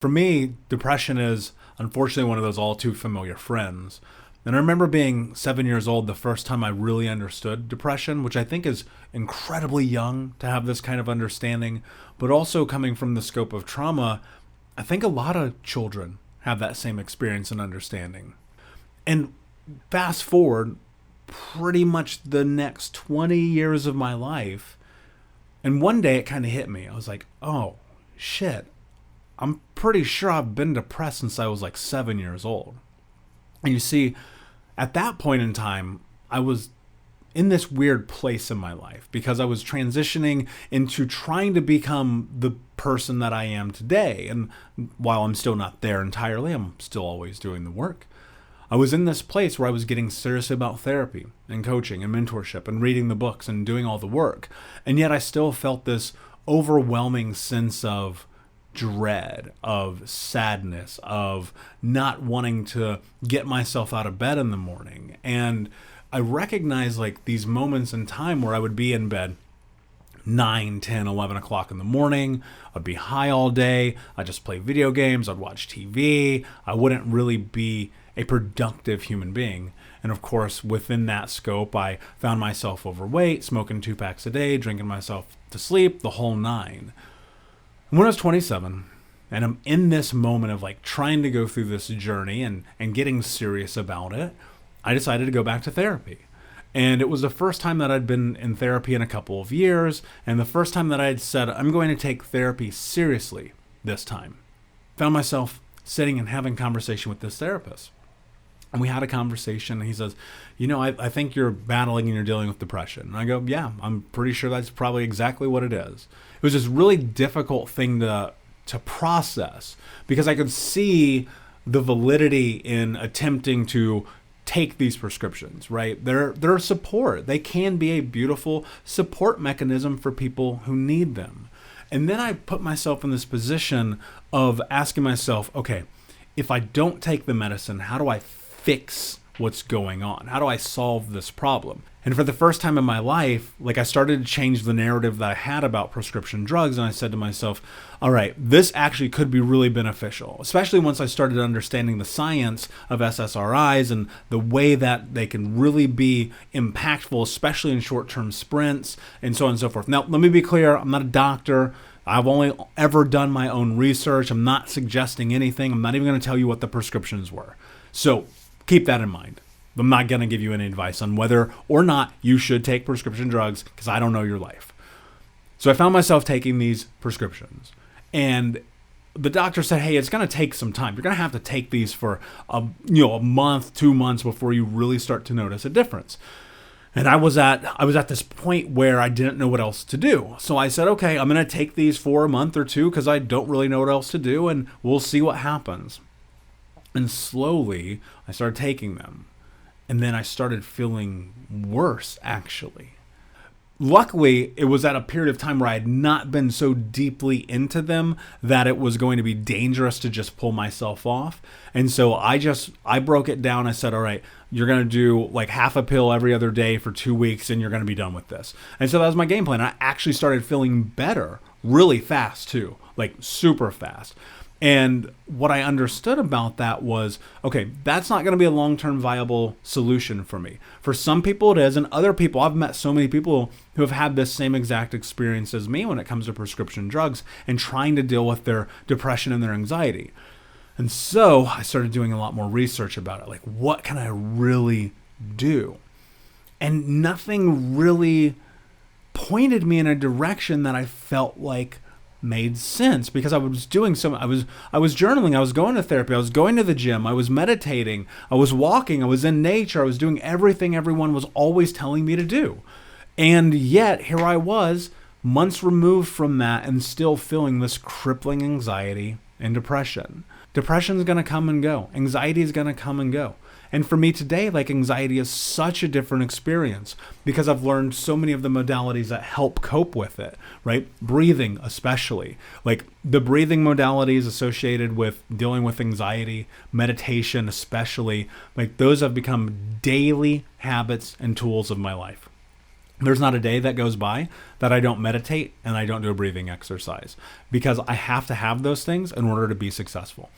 For me, depression is unfortunately one of those all too familiar friends. And I remember being 7 years old the first time I really understood depression, which I think is incredibly young to have this kind of understanding, but also coming from the scope of trauma, I think a lot of children have that same experience and understanding. And fast forward pretty much the next 20 years of my life, and one day it kind of hit me. I was like, oh, shit. I'm pretty sure I've been depressed since I was like 7 years old. And you see, at that point in time, I was in this weird place in my life because I was transitioning into trying to become the person that I am today. And while I'm still not there entirely, I'm still always doing the work. I was in this place where I was getting serious about therapy and coaching and mentorship and reading the books and doing all the work. And yet I still felt this overwhelming sense of dread, of sadness, of not wanting to get myself out of bed in the morning. And I recognized like these moments in time where I would be in bed 9, 10, 11 o'clock in the morning. I'd be high all day. I'd just play video games. I'd watch TV. I wouldn't really be a productive human being. And of course, within that scope, I found myself overweight, smoking 2 packs a day, drinking myself to sleep, the whole nine. When I was 27, and I'm in this moment of like trying to go through this journey and getting serious about it, I decided to go back to therapy. And it was the first time that I'd been in therapy in a couple of years, and the first time that I had said, I'm going to take therapy seriously this time. Found myself sitting and having a conversation with this therapist. And we had a conversation, and he says, I think you're battling and you're dealing with depression. And I go, yeah, I'm pretty sure that's probably exactly what it is. It was this really difficult thing to process because I could see the validity in attempting to take these prescriptions, right? They're a support. They can be a beautiful support mechanism for people who need them. And then I put myself in this position of asking myself, okay, if I don't take the medicine, how do I fix what's going on? How do I solve this problem? And for the first time in my life, I started to change the narrative that I had about prescription drugs. And I said to myself, all right, this actually could be really beneficial, especially once I started understanding the science of SSRIs and the way that they can really be impactful, especially in short-term sprints and so on and so forth. Now, let me be clear. I'm not a doctor. I've only ever done my own research. I'm not suggesting anything. I'm not even going to tell you what the prescriptions were. So keep that in mind. I'm not going to give you any advice on whether or not you should take prescription drugs because I don't know your life. So I found myself taking these prescriptions. And the doctor said, hey, it's going to take some time. You're going to have to take these for a month, 2 months before you really start to notice a difference. And I was at this point where I didn't know what else to do. So I said, okay, I'm going to take these for a month or two because I don't really know what else to do, and we'll see what happens. And slowly, I started taking them. And then I started feeling worse, actually. Luckily, it was at a period of time where I had not been so deeply into them that it was going to be dangerous to just pull myself off. And so I broke it down. I said, all right, you're going to do like half a pill every other day for 2 weeks and you're going to be done with this. And so that was my game plan. I actually started feeling better really fast too, like super fast. And what I understood about that was, okay, that's not going to be a long-term viable solution for me. For some people it is, and other people, I've met so many people who have had this same exact experience as me when it comes to prescription drugs and trying to deal with their depression and their anxiety. And so I started doing a lot more research about it. Like, what can I really do? And nothing really pointed me in a direction that I felt like made sense, because I was doing I was journaling, I was going to therapy, I was going to the gym, I was meditating, I was walking, I was in nature, I was doing everything everyone was always telling me to do. And yet here I was, months removed from that, and still feeling this crippling anxiety and depression. Depression is going to come and go. Anxiety is going to come and go. And for me today, anxiety is such a different experience because I've learned so many of the modalities that help cope with it, right? Breathing, especially. The breathing modalities associated with dealing with anxiety, meditation, especially, those have become daily habits and tools of my life. There's not a day that goes by that I don't meditate and I don't do a breathing exercise, because I have to have those things in order to be successful.